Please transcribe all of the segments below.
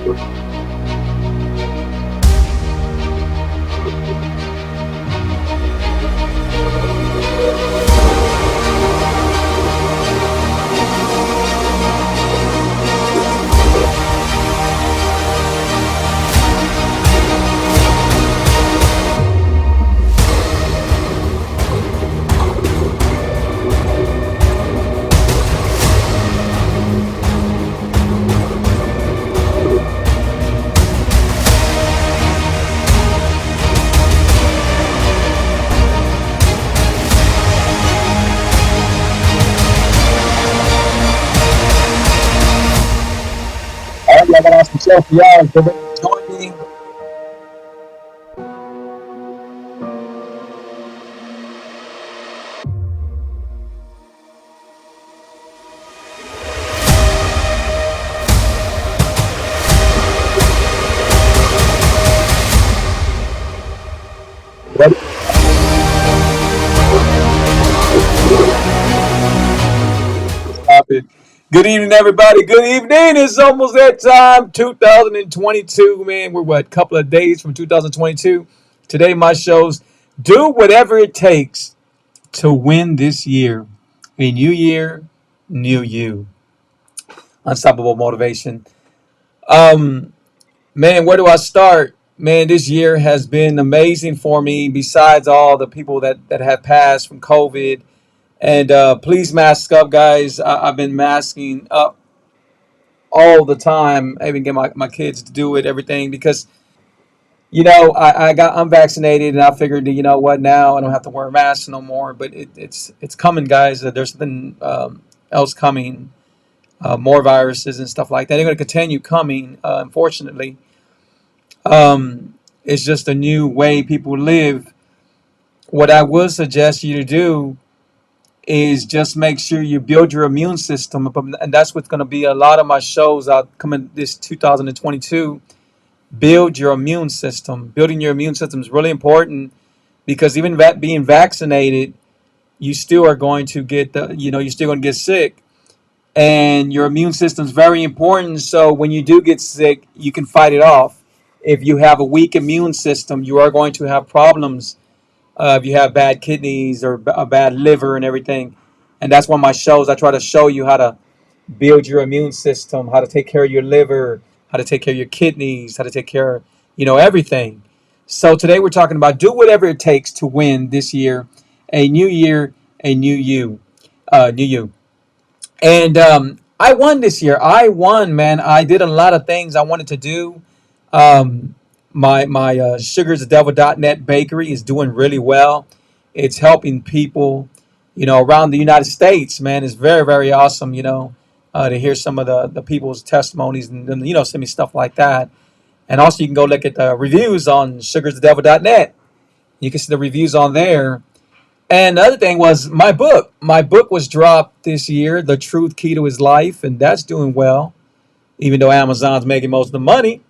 All right, y'all gotta ask yourself, y'all, join me. Ready? Stop it. Good evening, everybody. Good evening. It's almost that time. 2022, man. We're what? Couple of days from 2022. Today, my show's do whatever it takes to win this year. A new year, new you. Unstoppable motivation. Um, Man, where do I start? Man, this year has been amazing for me. Besides all the people that have passed from COVID, and please mask up, guys. I've been masking up all the time. I even get my kids to do it, everything because I got unvaccinated and I figured that, you know what, now I don't have to wear masks no more. But it's coming, guys. There's something else coming, more viruses and stuff like that. They're going to continue coming, unfortunately. It's just a new way people live. What I would suggest you to do is just make sure you build your immune system, and that's what's going to be a lot of my shows out coming this 2022. Build your immune system. Building your immune system is really important because even being vaccinated, you still are going to get you're still going to get sick, and your immune system is very important. So when you do get sick, you can fight it off. If you have a weak immune system, you are going to have problems. If you have bad kidneys or a bad liver and everything. And that's one of my shows. I try to show you how to build your immune system, how to take care of your liver, how to take care of your kidneys, how to take care of, everything. So today we're talking about do whatever it takes to win this year. A new year, a new you. New you. And I won this year. I won, man. I did a lot of things I wanted to do. Um, my sugarsthedevil.net bakery is doing really well. It's helping people, around the United States, man. It's very, very awesome, to hear some of the people's testimonies and, send me stuff like that. And also you can go look at the reviews on sugarsthedevil.net. You can see the reviews on there. And the other thing was my book. My book was dropped this year, The Truth Key to His Life, and that's doing well, even though Amazon's making most of the money.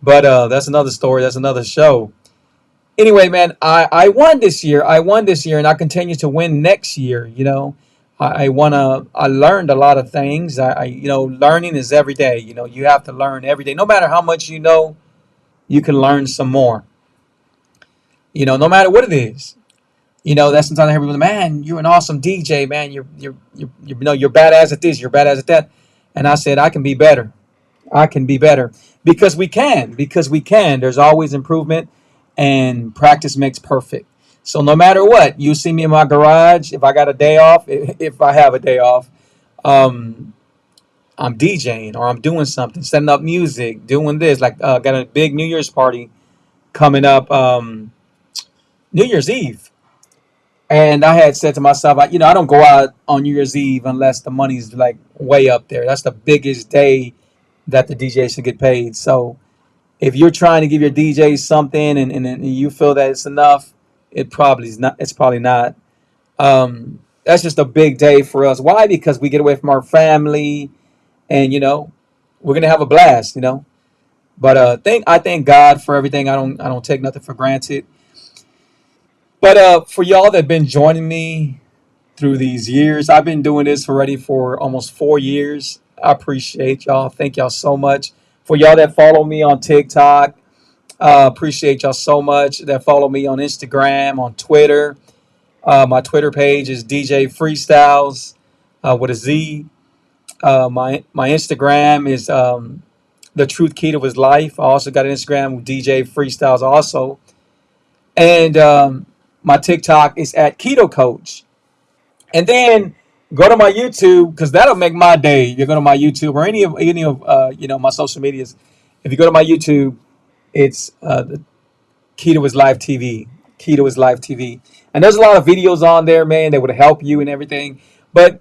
But that's another story. That's another show. Anyway, man, I won this year. I won this year, and I continue to win next year. I learned a lot of things. Learning is every day. You have to learn every day. No matter how much you know, you can learn some more. No matter what it is. That's sometimes I hear people, man, you're an awesome DJ, man. You're badass at this. You're badass at that. And I said, I can be better. I can be better because we can. Because we can. There's always improvement, and practice makes perfect. So no matter what, you see me in my garage. If I got a day off, if I have a day off, um, I'm DJing or I'm doing something, setting up music, doing this. Like got a big New Year's party coming up, New Year's Eve. And I had said to myself, I don't go out on New Year's Eve unless the money's like way up there. That's the biggest day that the DJ should get paid. So if you're trying to give your DJ something and you feel that it's enough, it probably is not. It's probably not. That's just a big day for us. Why? Because we get away from our family, and we're gonna have a blast. But I thank God for everything. I don't take nothing for granted. But for y'all that have been joining me through these years, I've been doing this already for almost 4 years. I appreciate y'all. Thank y'all so much For y'all that follow me on TikTok, appreciate y'all so much. That follow me on Instagram, on Twitter. My Twitter page is DJ Freestyles with a Z. My Instagram is The Truth Key to His Life. I also got an Instagram with DJ Freestyles also. And my TikTok is at Keto Coach. And then go to my YouTube because that'll make my day. You go to my YouTube or any of my social medias. If you go to my YouTube, it's the Keto is Live TV. Keto is Live TV. And there's a lot of videos on there, man, that would help you and everything. But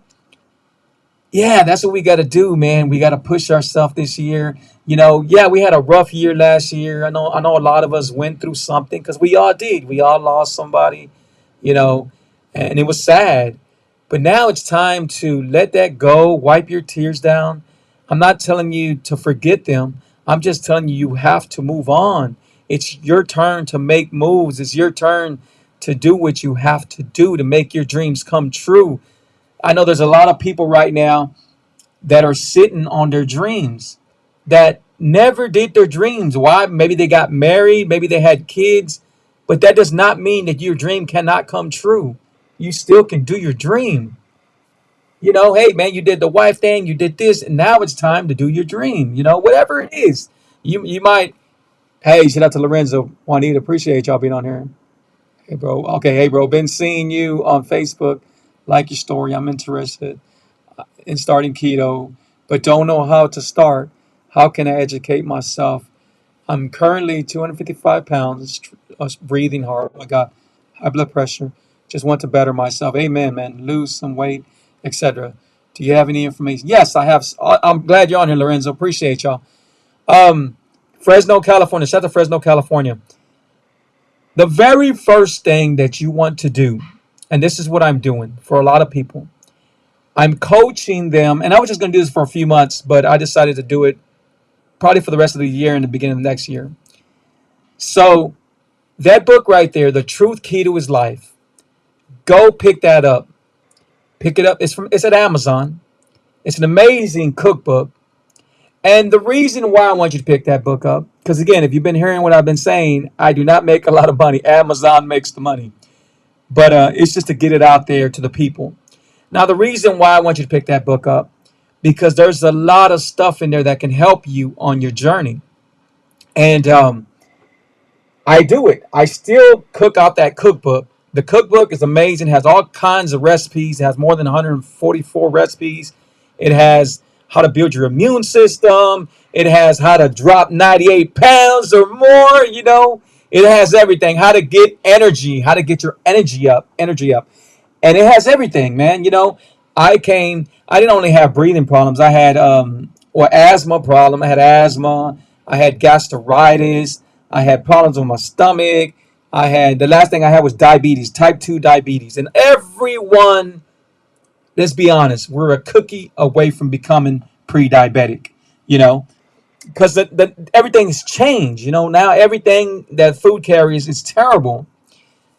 yeah, that's what we got to do, man. We got to push ourselves this year. Yeah, we had a rough year last year. I know a lot of us went through something because we all did. We all lost somebody, you know, and it was sad. But now it's time to let that go, wipe your tears down. I'm not telling you to forget them. I'm just telling you you have to move on. It's your turn to make moves. It's your turn to do what you have to do to make your dreams come true. I know there's a lot of people right now that are sitting on their dreams that never did their dreams. Why? Maybe they got married, maybe they had kids, but that does not mean that your dream cannot come true. You still can do your dream. Hey man, you did the wife thing, you did this, and now it's time to do your dream. Whatever it is. You might, hey, shout out to Lorenzo, Juanita, appreciate y'all being on here. Hey bro. Okay, hey bro, been seeing you on Facebook. Like your story. I'm interested in starting keto, but don't know how to start. How can I educate myself? I'm currently 255 pounds, breathing hard. I got high blood pressure. Just want to better myself. Amen, man. Lose some weight, etc. Do you have any information? Yes, I have. I'm glad you're on here, Lorenzo. Appreciate y'all. Um, Fresno, California. Shout out to Fresno, California. The very first thing that you want to do, and this is what I'm doing for a lot of people, I'm coaching them, and I was just going to do this for a few months, but I decided to do it probably for the rest of the year and the beginning of the next year. So that book right there, The Truth Key to His Life, go pick that up. Pick it up. It's at Amazon. It's an amazing cookbook. And the reason why I want you to pick that book up, because again, if you've been hearing what I've been saying, I do not make a lot of money. Amazon makes the money. But it's just to get it out there to the people. Now, the reason why I want you to pick that book up, because there's a lot of stuff in there that can help you on your journey. And I do it. I still cook out that cookbook. The cookbook is amazing. It has all kinds of recipes. It has more than 144 recipes. It has how to build your immune system. It has how to drop 98 pounds or more. It has everything. How to get energy. How to get your energy up. Energy up. And it has everything, man. I didn't only have breathing problems. I had asthma problem. I had asthma. I had gastritis. I had problems with my stomach. The last thing I had was diabetes, type 2 diabetes. And everyone, let's be honest, we're a cookie away from becoming pre-diabetic, you know, because everything's changed. Now everything that food carries is terrible.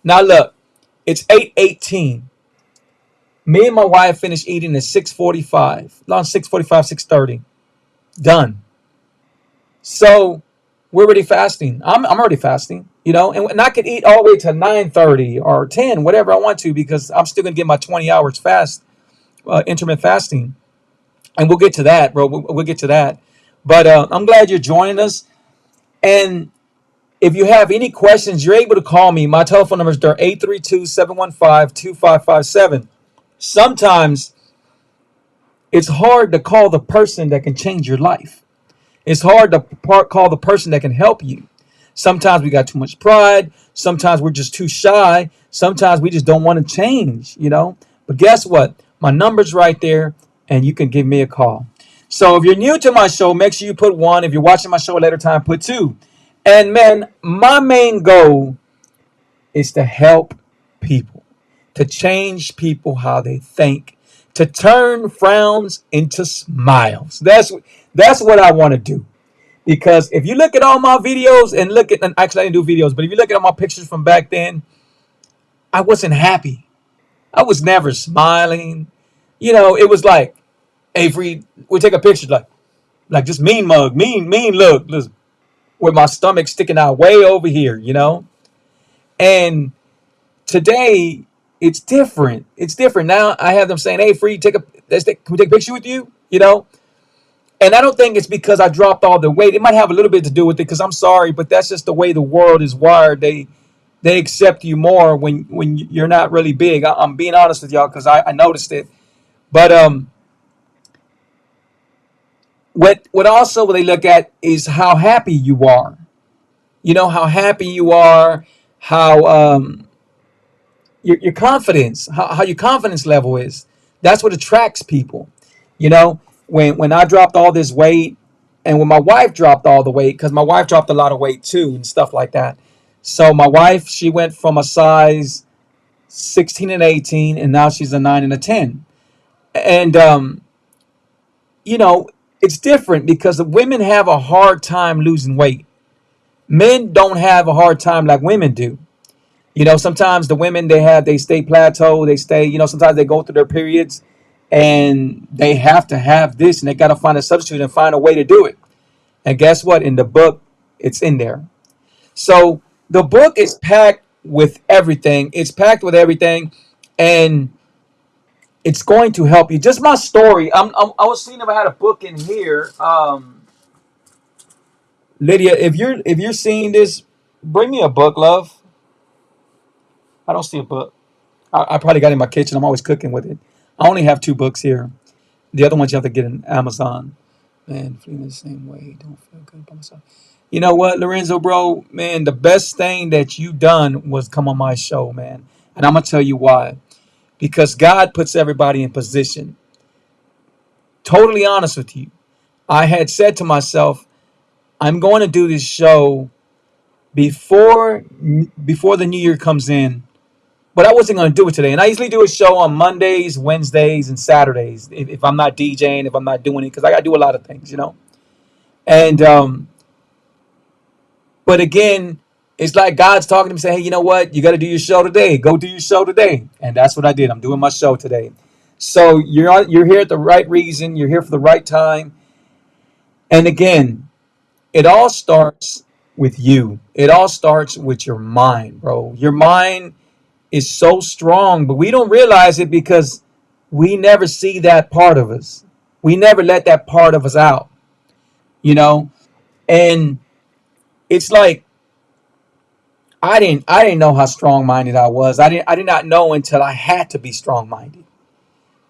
Now look, it's 8:18. Me and my wife finished eating at 6:45. Around 6:45, 6:30. Done. So we're already fasting. I'm already fasting, and I could eat all the way to 9:30 or 10, whatever I want to, because I'm still gonna get my 20 hours fast, intermittent fasting, and we'll get to that, bro. We'll get to that. But I'm glad you're joining us. And if you have any questions, you're able to call me. My telephone number is there 832-715-2557. Sometimes it's hard to call the person that can change your life. It's hard to call the person that can help you. Sometimes we got too much pride. Sometimes we're just too shy. Sometimes we just don't want to change. But guess what? My number's right there, and you can give me a call. So if you're new to my show, make sure you put 1. If you're watching my show at a later time, put 2. And man, my main goal is to help people, to change people how they think, to turn frowns into smiles. That's what I want to do. Because if you look at all my videos and actually I didn't do videos, but if you look at all my pictures from back then, I wasn't happy. I was never smiling. It was like, Avery, we take a picture, like, like just mean mug, mean look, listen, with my stomach sticking out way over here, you know. And today it's different. It's different now. I have them saying, "Hey, free, can we take a picture with you?" You know. And I don't think it's because I dropped all the weight. It might have a little bit to do with it because I'm sorry, but that's just the way the world is wired. They accept you more when you're not really big. I'm being honest with y'all because I noticed it. But what also they look at is how happy you are. You know how happy you are, how your confidence, how your confidence level is. That's what attracts people. You know, when I dropped all this weight, and when my wife dropped all the weight, because my wife dropped a lot of weight too and stuff like that. So my wife, she went from a size 16 and 18, and now she's a 9 and a 10. And you know, it's different because the women have a hard time losing weight. Men don't have a hard time like women do. You know, sometimes the women they stay plateau, they stay, you know, sometimes they go through their periods and they have to have this and they got to find a substitute and find a way to do it. And guess what? In the book, it's in there. So the book is packed with everything. It's packed with everything, and it's going to help you. Just my story. I was seeing if I had a book in here. Lydia, if you're seeing this, bring me a book, love. I don't see a book. I probably got it in my kitchen. I'm always cooking with it. I only have two books here. The other ones you have to get in Amazon. Man, feeling the same way. Don't feel good by myself. You know what, Lorenzo, bro? Man, the best thing that you done was come on my show, man. And I'm gonna tell you why. Because God puts everybody in position. Totally honest with you. I had said to myself, I'm going to do this show before before the new year comes in. But I wasn't going to do it today. And I usually do a show on Mondays, Wednesdays, and Saturdays if I'm not DJing, if I'm not doing it, because I got to do a lot of things, you know. And but again, it's like God's talking to me, saying, "Hey, you know what? You got to do your show today. Go do your show today." And that's what I did. I'm doing my show today. So you're here at the right reason. You're here for the right time. And again, it all starts with you. It all starts with your mind, bro. Your mind is so strong, but we don't realize it because we never see that part of us. We never let that part of us out, you know? And it's like I didn't know how strong-minded I was. I did not know until I had to be strong-minded.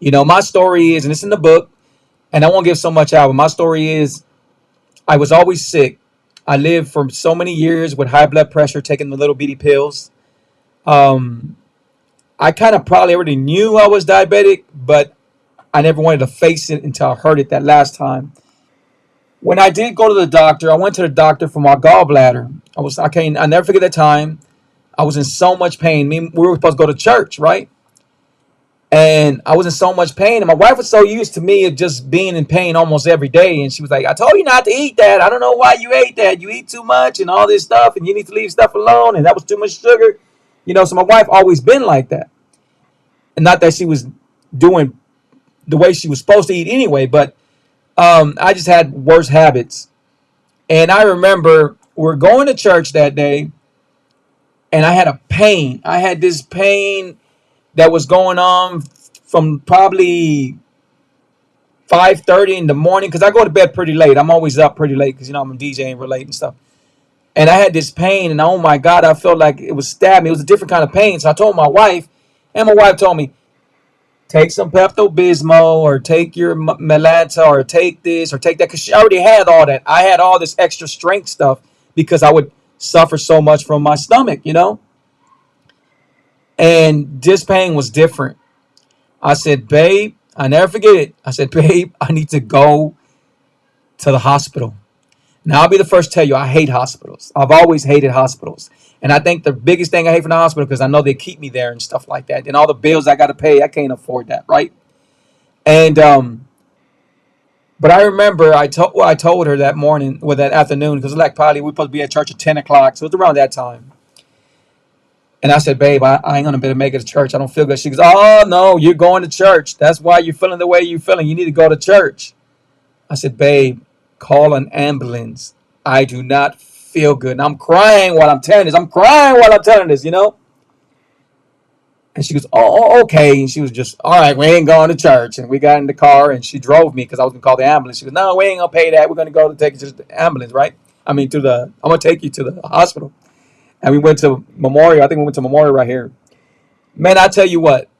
You know, my story is, and it's in the book, and I won't give so much out, but my story is I was always sick. I lived for so many years with high blood pressure, taking the little bitty pills. Um, I kind of probably already knew I was diabetic, but I never wanted to face it until I heard it that last time. When I did go to the doctor, I went to the doctor for my gallbladder. I never forget that time. I was in so much pain. We were supposed to go to church, right? And I was in so much pain. And my wife was so used to me of just being in pain almost every day. And she was like, I told you not to eat that. I don't know why you ate that. You eat too much and all this stuff. And you need to leave stuff alone. And that was too much sugar. You know, so my wife always been like that. And not that she was doing the way she was supposed to eat anyway. But I just had worse habits. And I remember we're going to church that day. And I had a pain. I had this pain that was going on from probably 5:30 in the morning because I go to bed pretty late. I'm always up pretty late because, you know, I'm DJing real late and stuff. And I had this pain, and oh my God, I felt like it was stabbing me. It was a different kind of pain. So I told my wife, and my wife told me, take some Pepto Bismol or take your Melanta or take this or take that because she already had all that. I had all this extra strength stuff because I would suffer so much from my stomach, you know. And this pain was different. I said, babe, I never forget it. I said, babe, I need to go to the hospital. Now, I'll be the first to tell you, I hate hospitals. I've always hated hospitals. And I think the biggest thing I hate from the hospital, because I know they keep me there and stuff like that. And all the bills I got to pay, I can't afford that, right? And, but I remember I told her that morning, or that afternoon, because like probably we were supposed to be at church at 10 o'clock. So it was around that time. And I said, babe, I ain't going to be able to make it to church. I don't feel good. She goes, oh, no, you're going to church. That's why you're feeling the way you're feeling. You need to go to church. I said, babe, Call an ambulance. I do not feel good. And I'm crying while I'm telling this. I'm crying while I'm telling this, you know? And she goes, oh, okay. And she was just, all right, we ain't going to church. And we got in the car and she drove me because I was going to call the ambulance. She goes, no, we ain't going to pay that. We're going to go to take you to the ambulance, right? I mean, I'm going to take you to the hospital. And we went to Memorial. I think we went to Memorial right here. Man, I tell you what,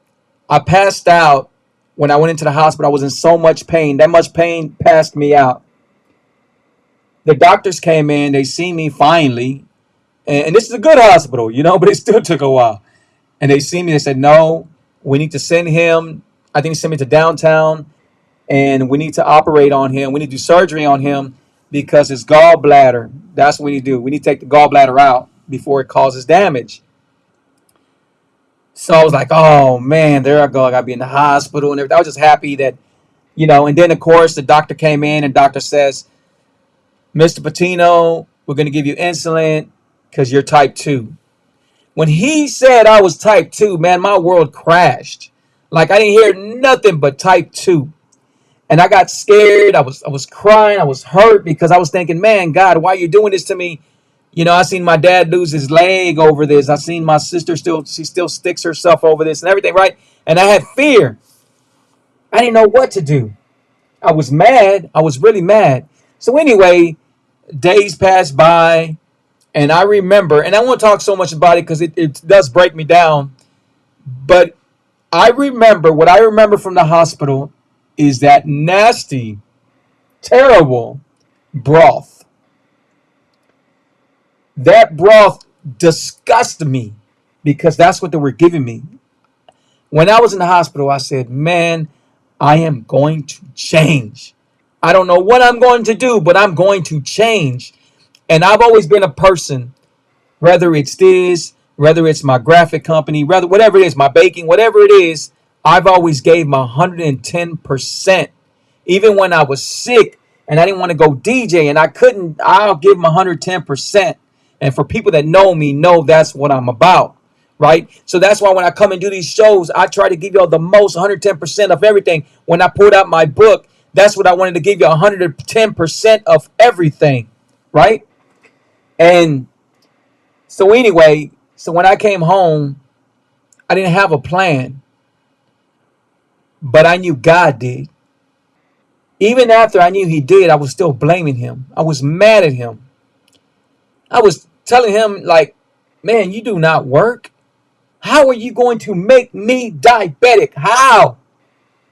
I passed out when I went into the hospital. I was in so much pain. That much pain passed me out. The doctors came in. They seen me finally. And this is a good hospital, you know, but it still took a while. And they see me. They said, no, we need to send him. I think they sent me to downtown. And we need to operate on him. We need to do surgery on him because his gallbladder. That's what we need to do. We need to take the gallbladder out before it causes damage. So I was like, oh, man, there I go. I got to be in the hospital and everything. I was just happy that, you know, and then, of course, the doctor came in and doctor says, Mr. Patino, we're going to give you insulin because you're type 2. When he said I was type 2, man, my world crashed. Like I didn't hear nothing but type 2. And I got scared. I was crying. I was hurt because I was thinking, man, God, why are you doing this to me? You know, I seen my dad lose his leg over this. I seen my sister she still sticks herself over this and everything, right? And I had fear. I didn't know what to do. I was mad. I was really mad. So anyway, days passed by. And I remember, and I won't talk so much about it because it does break me down. But I remember, what I remember from the hospital is that nasty, terrible broth. That broth disgusted me because that's what they were giving me. When I was in the hospital, I said, man, I am going to change. I don't know what I'm going to do, but I'm going to change. And I've always been a person, whether it's this, whether it's my graphic company, whatever it is, my baking, whatever it is, I've always gave my 110%. Even when I was sick and I didn't want to go DJ and I couldn't, I'll give my 110%. And for people that know me, know that's what I'm about, right? So that's why when I come and do these shows, I try to give y'all the most 110% of everything. When I pulled out my book, that's what I wanted to give you, 110% of everything, right? And so anyway, so when I came home, I didn't have a plan, but I knew God did. Even after I knew he did, I was still blaming him. I was mad at him. I was telling him, like, man, you do not work. How are you going to make me diabetic? How?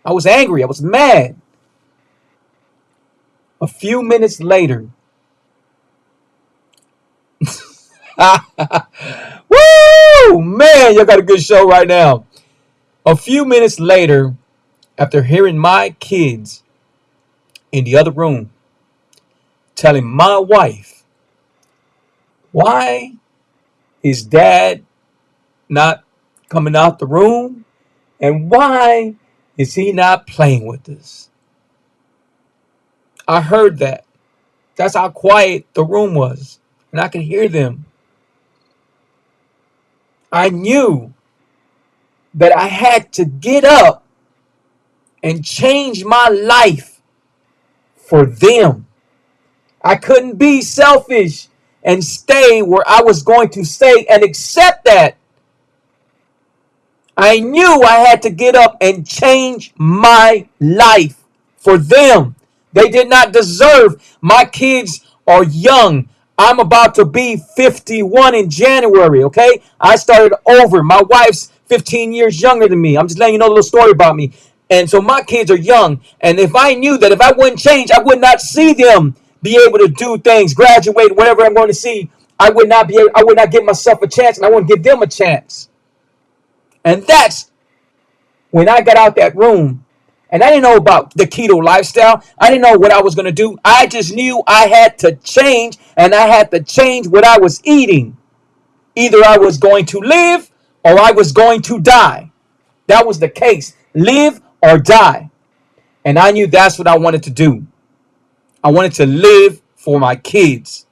I was angry. I was mad. A few minutes later, woo, man, you got a good show right now. A few minutes later, after hearing my kids in the other room telling my wife, why is dad not coming out the room? And why is he not playing with us? I heard that. That's how quiet the room was. And I could hear them. I knew that I had to get up and change my life for them. I couldn't be selfish and stay where I was going to stay and accept that. I knew I had to get up and change my life for them. They did not deserve. My kids are young. I'm about to be 51 in January, okay? I started over. My wife's 15 years younger than me. I'm just letting you know a little story about me. And so my kids are young. And if I knew that if I wouldn't change, I would not see them be able to do things, graduate, whatever I'm going to see, I would not give myself a chance, and I wouldn't give them a chance. And that's when I got out that room. And I didn't know about the keto lifestyle. I didn't know what I was going to do. I just knew I had to change, and I had to change what I was eating. Either I was going to live or I was going to die. That was the case. Live or die. And I knew that's what I wanted to do. I wanted to live for my kids.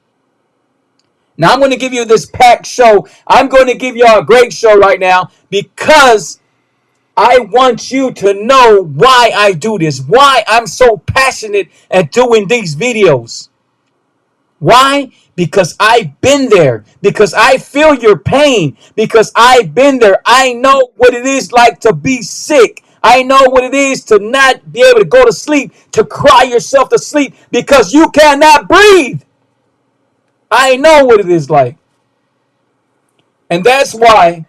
Now I'm going to give you this packed show. I'm going to give y'all a great show right now because I want you to know why I do this, why I'm so passionate at doing these videos. Why? Because I've been there. Because I feel your pain. Because I've been there. I know what it is like to be sick. I know what it is to not be able to go to sleep, to cry yourself to sleep because you cannot breathe. I know what it is like. And that's why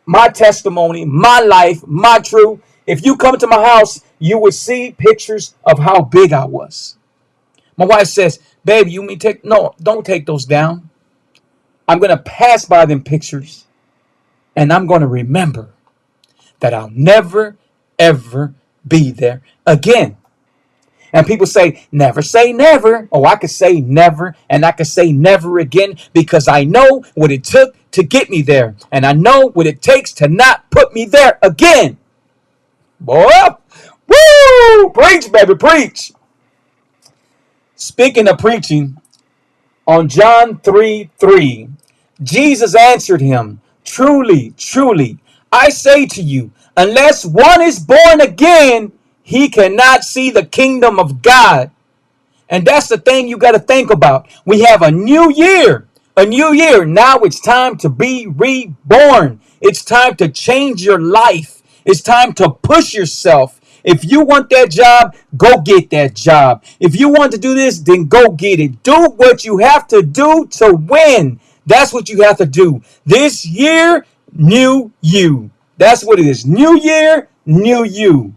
my testimony, my life, my truth, if you come to my house, you will see pictures of how big I was. My wife says, baby, you mean take, no, don't take those down. I'm going to pass by them pictures and I'm going to remember that I'll never, ever be there again. And people say never. Oh, I could say never and I could say never again because I know what it took to get me there. And I know what it takes to not put me there again. Boy, woo! Preach, baby, preach. Speaking of preaching, on John 3:3, Jesus answered him, truly, truly, I say to you, unless one is born again, he cannot see the kingdom of God. And that's the thing you got to think about. We have a new year. A new year. Now it's time to be reborn. It's time to change your life. It's time to push yourself. If you want that job, go get that job. If you want to do this, then go get it. Do what you have to do to win. That's what you have to do. This year, new you. That's what it is. New year, new you.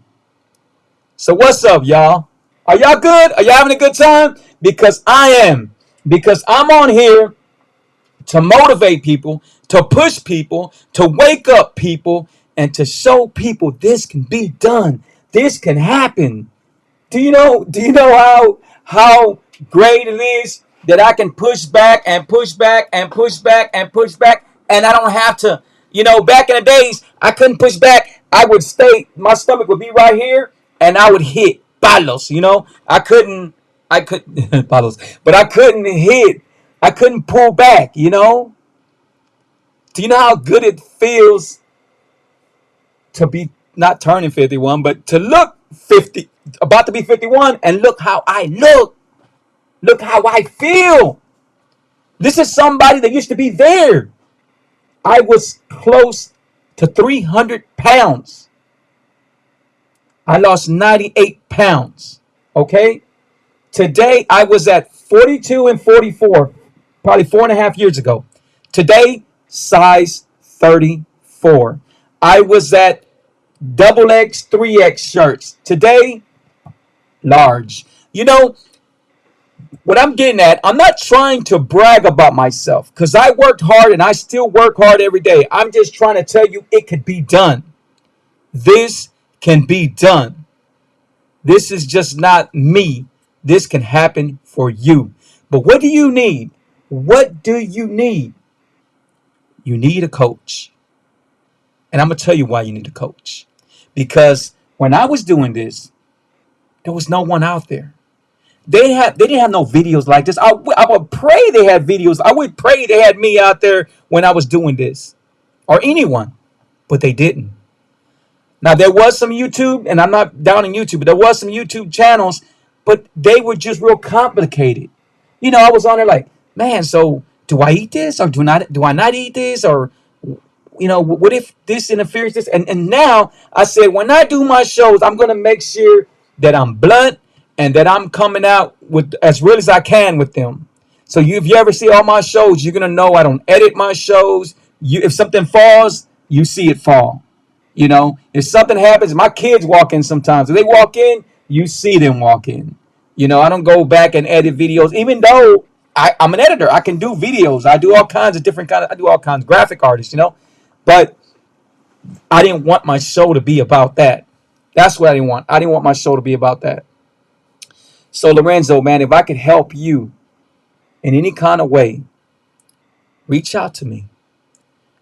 So what's up, y'all? Are y'all good? Are y'all having a good time? Because I am. Because I'm on here to motivate people, to push people, to wake up people, and to show people this can be done. This can happen. Do you know how great it is that I can push back and push back and push back and push back and I don't have to, back in the days I couldn't push back. I would stay, my stomach would be right here and I would hit palos, I could palos, but I couldn't hit. I couldn't pull back. Do you know how good it feels to be not turning 51, but to look 50, about to be 51, and look how I look. Look how I feel. This is somebody that used to be there. I was close to 300 pounds. I lost 98 pounds. Okay? Today, I was at 42 and 44, probably 4.5 years ago. Today, size 34. I was at double X, 3X shirts. Today, large. What I'm getting at, I'm not trying to brag about myself because I worked hard and I still work hard every day. I'm just trying to tell you it could be done. This can be done. This is just not me. This can happen for you. But what do you need? What do you need? You need a coach. And I'm going to tell you why you need a coach. Because when I was doing this, there was no one out there. They didn't have no videos like this. I would pray they had videos. I would pray they had me out there when I was doing this, or anyone, but they didn't. Now there was some YouTube, and I'm not down in YouTube, but there was some YouTube channels, but they were just real complicated. I was on there like, man, so do I eat this or do I not eat this, or what if this interferes this? And now I said, when I do my shows, I'm gonna make sure that I'm blunt and that I'm coming out with as real as I can with them. So if you ever see all my shows, you're gonna know I don't edit my shows. If something falls, you see it fall. If something happens, my kids walk in sometimes. If they walk in, you see them walk in. I don't go back and edit videos, even though I'm an editor. I can do videos. I do all kinds of different I do all kinds of graphic artists. But I didn't want my show to be about that. That's what I didn't want. I didn't want my show to be about that. So Lorenzo, man, if I could help you in any kind of way, reach out to me.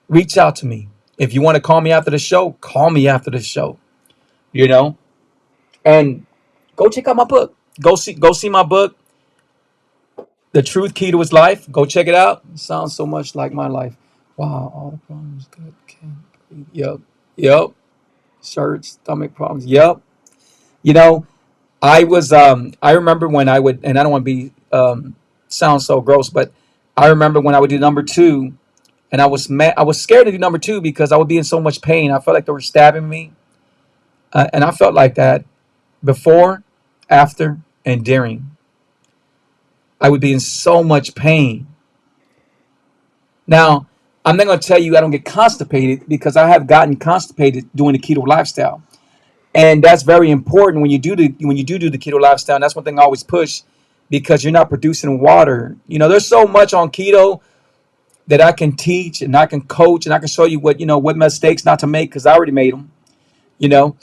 Reach out to me. If you want to call me after the show, call me after the show. And go check out my book. Go see my book, The Truth Key to His Life. Go check it out. It sounds so much like my life. Wow, all the problems good can be. Yep. Yep. Shirts, stomach problems. Yep. You know, I remember when I would, and I don't want to be sound so gross, but I remember when I would do number two, and I was scared to do number two because I would be in so much pain. I felt like they were stabbing me, and I felt like that before, after, and during. I would be in so much pain. Now, I'm not going to tell you I don't get constipated because I have gotten constipated doing the keto lifestyle, and that's very important when you do the keto lifestyle. And that's one thing I always push because you're not producing water. There's so much on keto that I can teach and I can coach and I can show you what mistakes not to make because I already made them. You know,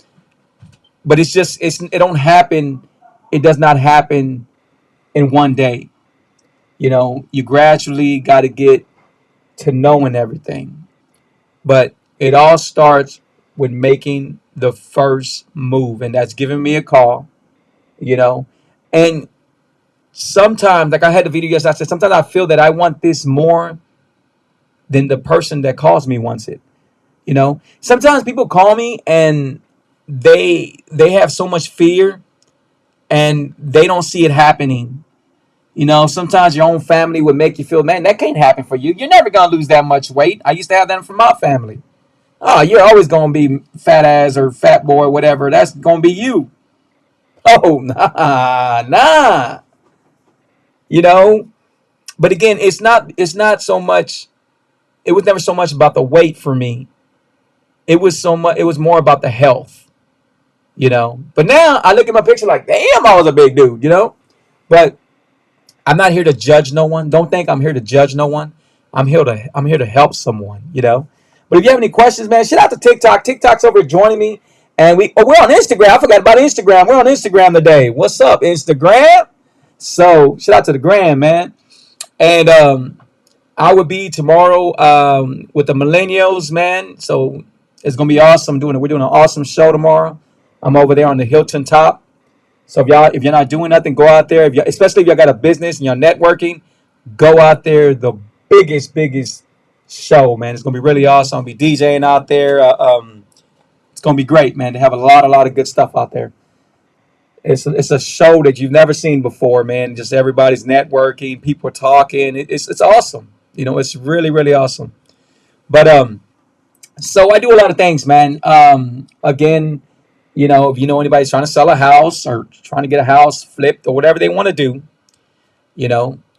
but it don't happen. It does not happen in one day. You gradually got to get to knowing everything. But it all starts with making the first move, and that's giving me a call, you know. And sometimes, like I had the video yesterday, I said sometimes I feel that I want this more than the person that calls me wants it. Sometimes people call me and they have so much fear and they don't see it happening. Sometimes your own family would make you feel, man, that can't happen for you. You're never gonna lose that much weight. I used to have that from my family. Oh, you're always gonna be fat ass or fat boy, whatever. That's gonna be you. Oh, nah. You know. But again, it's not so much. It was never so much about the weight for me. It was more about the health. But now I look at my picture like, damn, I was a big dude. But I'm not here to judge no one. Don't think I'm here to judge no one. I'm here to help someone. But if you have any questions, man, shout out to TikTok. TikTok's over joining me, and we're on Instagram. I forgot about Instagram. We're on Instagram today. What's up, Instagram? So shout out to the gram, man. And I will be tomorrow with the millennials, man. So it's gonna be awesome. We're doing an awesome show tomorrow. I'm over there on the Hilton top. So if you're not doing nothing, go out there. Especially if y'all got a business and you're networking, go out there. The biggest show, man. It's gonna be really awesome. I'll be DJing out there. It's gonna be great, man. They have a lot of good stuff out there. It's a show that you've never seen before, man. Just everybody's networking, people are talking. It's awesome. It's really really awesome. But so I do a lot of things, man. Again, if you know anybody's trying to sell a house or trying to get a house flipped or whatever they want to do,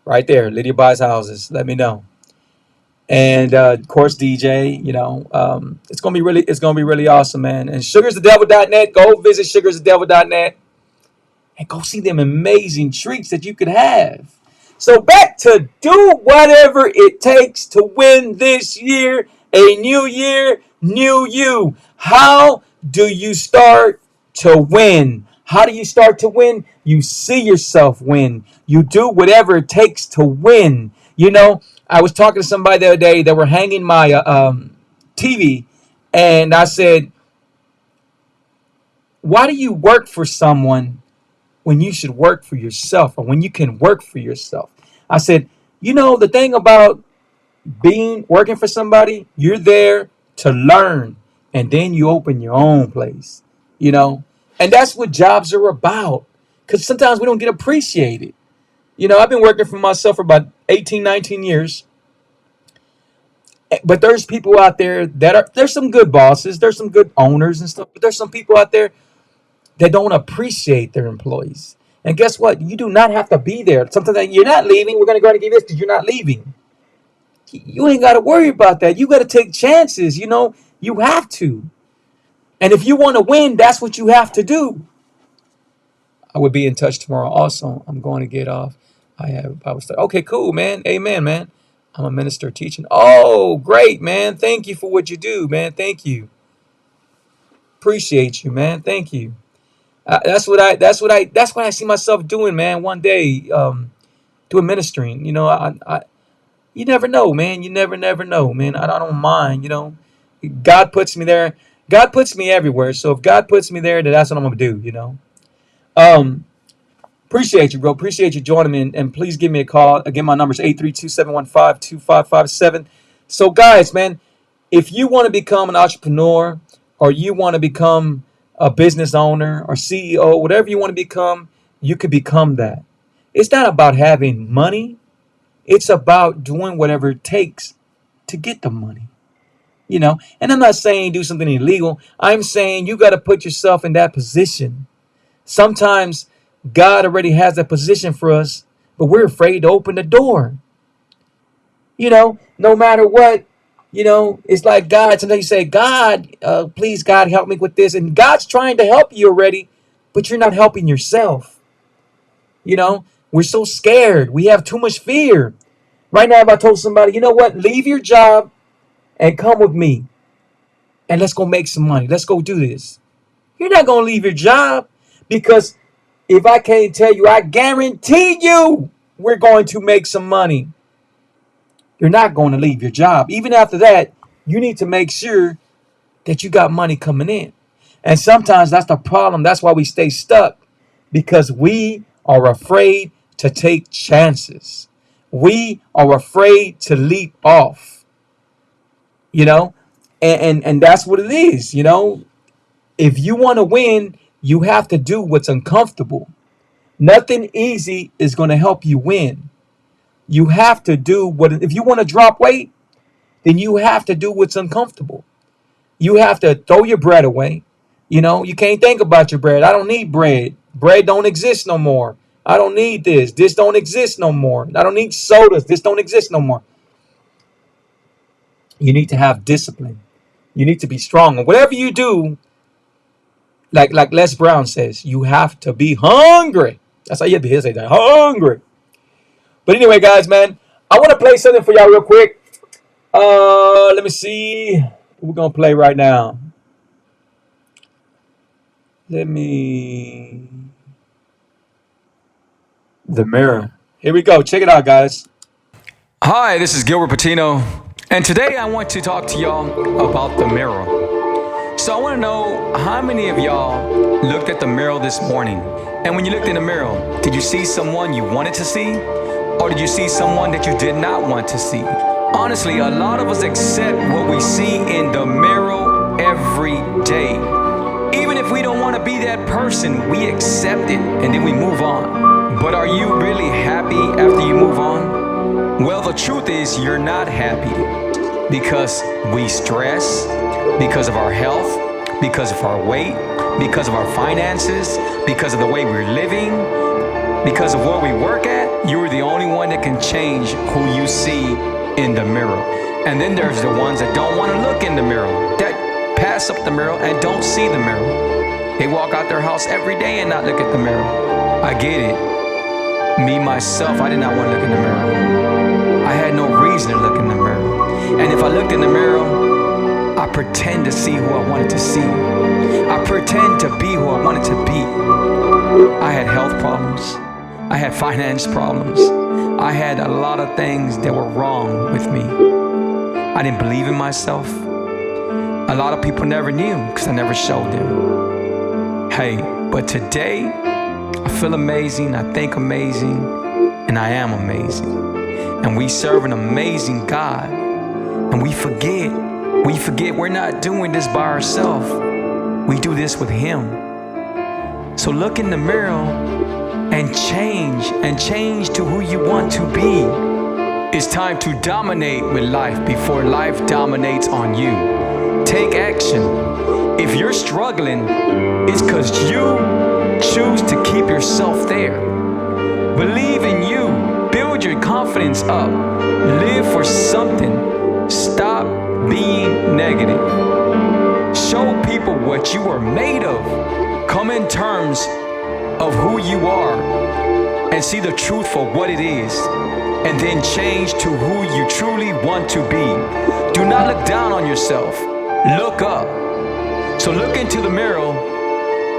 right there, Lydia buys houses. Let me know. And of course, DJ. It's gonna be really awesome, man. And sugarsthedevil.net. Go visit sugarsthedevil.net and go see them amazing treats that you could have. So back to do whatever it takes to win this year. A new year, new you. How do you start to win? How do you start to win? You see yourself win. You do whatever it takes to win. I was talking to somebody the other day that were hanging my TV, and I said, why do you work for someone when you should work for yourself or when you can work for yourself? I said, the thing about working for somebody, you're there to learn and then you open your own place, and that's what jobs are about, because sometimes we don't get appreciated. I've been working for myself for about 18, 19 years, but there's people out there there's some good bosses, there's some good owners and stuff, but there's some people out there that don't appreciate their employees. And guess what? You do not have to be there. Sometimes like, you're not leaving. We're going to go ahead and give this because you're not leaving. You ain't got to worry about that. You got to take chances. You have to. And if you want to win, that's what you have to do. I will be in touch tomorrow. Also, I'm going to get off. I have a Bible study. Okay, cool, man. Amen, man. I'm a minister teaching. Oh, great, man. Thank you for what you do, man. Thank you. Appreciate you, man. Thank you. That's what I see myself doing, man. One day, doing ministering. You never know, man. You never know, man. I don't mind. God puts me there. God puts me everywhere. So if God puts me there, then that's what I'm gonna do. Um, Appreciate you, bro. Appreciate you joining me, and please give me a call. Again, my number is 832-715-2557. So, guys, man, if you want to become an entrepreneur, or you want to become a business owner or CEO, whatever you want to become, you could become that. It's not about having money. It's about doing whatever it takes to get the money. And I'm not saying do something illegal. I'm saying you got to put yourself in that position. Sometimes God already has that position for us, but we're afraid to open the door. No matter what, it's like God. Sometimes you say, God, please, God, help me with this. And God's trying to help you already, but you're not helping yourself. We're so scared. We have too much fear. Right now, if I told somebody, you know what, leave your job and come with me and let's go make some money. Let's go do this. You're not going to leave your job because if I can't tell you, I guarantee you we're going to make some money. You're not going to leave your job. Even after that, you need to make sure that you got money coming in. And sometimes that's the problem. That's why we stay stuck, because we are afraid to take chances. We are afraid to leap off, you know, and that's what it is. If you want to win, you have to do what's uncomfortable. Nothing easy is going to help you win. You have to do if you want to drop weight, then you have to do what's uncomfortable. You have to throw your bread away. You can't think about your bread. I don't need bread. Bread don't exist no more. I don't need this. This don't exist no more. I don't need sodas. This don't exist no more. You need to have discipline. You need to be strong. And whatever you do, like Les Brown says, you have to be hungry. That's how you have to hear say that. Hungry. But anyway, guys, man, I want to play something for y'all real quick. Let me see what we're gonna play right now. The Mirror. Here we go. Check it out, guys. Hi, this is Gilbert Patino, and today I want to talk to y'all about the mirror. So I want to know how many of y'all looked at the mirror this morning, and when you looked in the mirror, did you see someone you wanted to see, or did you see someone that you did not want to see? Honestly, a lot of us accept what we see in the mirror every day. Even if we don't want to be that person, we accept it and then we move on. But are you really happy after you move on? Well, the truth is you're not happy because we stress, because of our health, because of our weight, because of our finances, because of the way we're living, because of where we work at. You're the only one that can change who you see in the mirror. And then there's the ones that don't want to look in the mirror, that pass up the mirror and don't see the mirror. They walk out their house every day and not look at the mirror. I get it. Me, myself, I did not want to look in the mirror. I had no reason to look in the mirror. And if I looked in the mirror, I pretend to see who I wanted to see. I pretend to be who I wanted to be. I had health problems. I had finance problems. I had a lot of things that were wrong with me. I didn't believe in myself. A lot of people never knew because I never showed them. Hey, but today, I feel amazing, I think amazing, and I am amazing. And we serve an amazing God. And we forget we're not doing this by ourselves. We do this with Him. So look in the mirror and change to who you want to be. It's time to dominate with life before life dominates on you. Take action. If you're struggling, it's because you choose to keep yourself there. Believe in you. Build your confidence up. Live for something. Stop being negative. Show people what you are made of. Come in terms of who you are and see the truth for what it is. And then change to who you truly want to be. Do not look down on yourself. Look up. So look into the mirror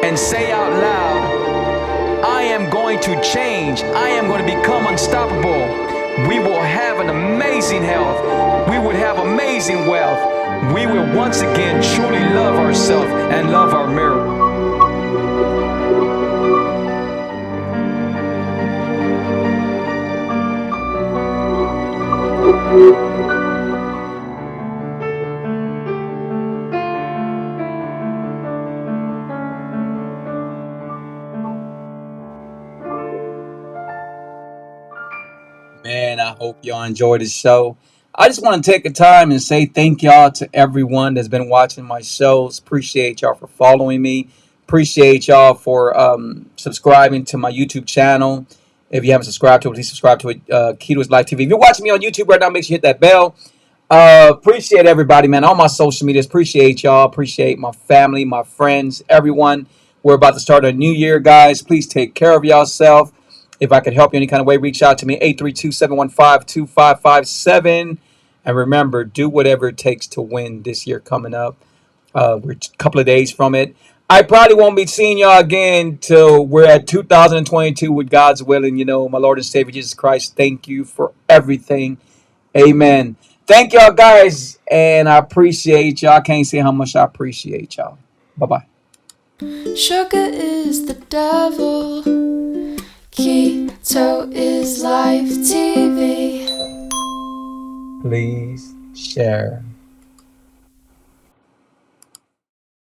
and say out loud, I am going to change. I am going to become unstoppable. We will have an amazing health. We will have amazing wealth. We will once again truly love ourselves and love our mirror. man. I hope y'all enjoy the show. I just want to take a time and say thank y'all to everyone that's been watching my shows. Appreciate y'all for following me. Appreciate y'all for subscribing to my YouTube channel. If you haven't subscribed to it, please subscribe to it. Keto's Live TV. If you're watching me on YouTube right now, make sure you hit that bell. Appreciate everybody, man. All my social medias. Appreciate y'all. Appreciate my family, my friends, everyone. We're about to start a new year, guys. Please take care of yourself. If I could help you any kind of way, reach out to me, 832-715-2557. And remember, do whatever it takes to win this year coming up. We're a couple of days from it. I probably won't be seeing y'all again till we're at 2022 with God's willing. You know, my Lord and Savior Jesus Christ, thank you for everything. Amen. Thank y'all, guys, and I appreciate y'all. I can't say how much I appreciate y'all. Bye-bye. Sugar is the devil. Keto is life TV. Please share.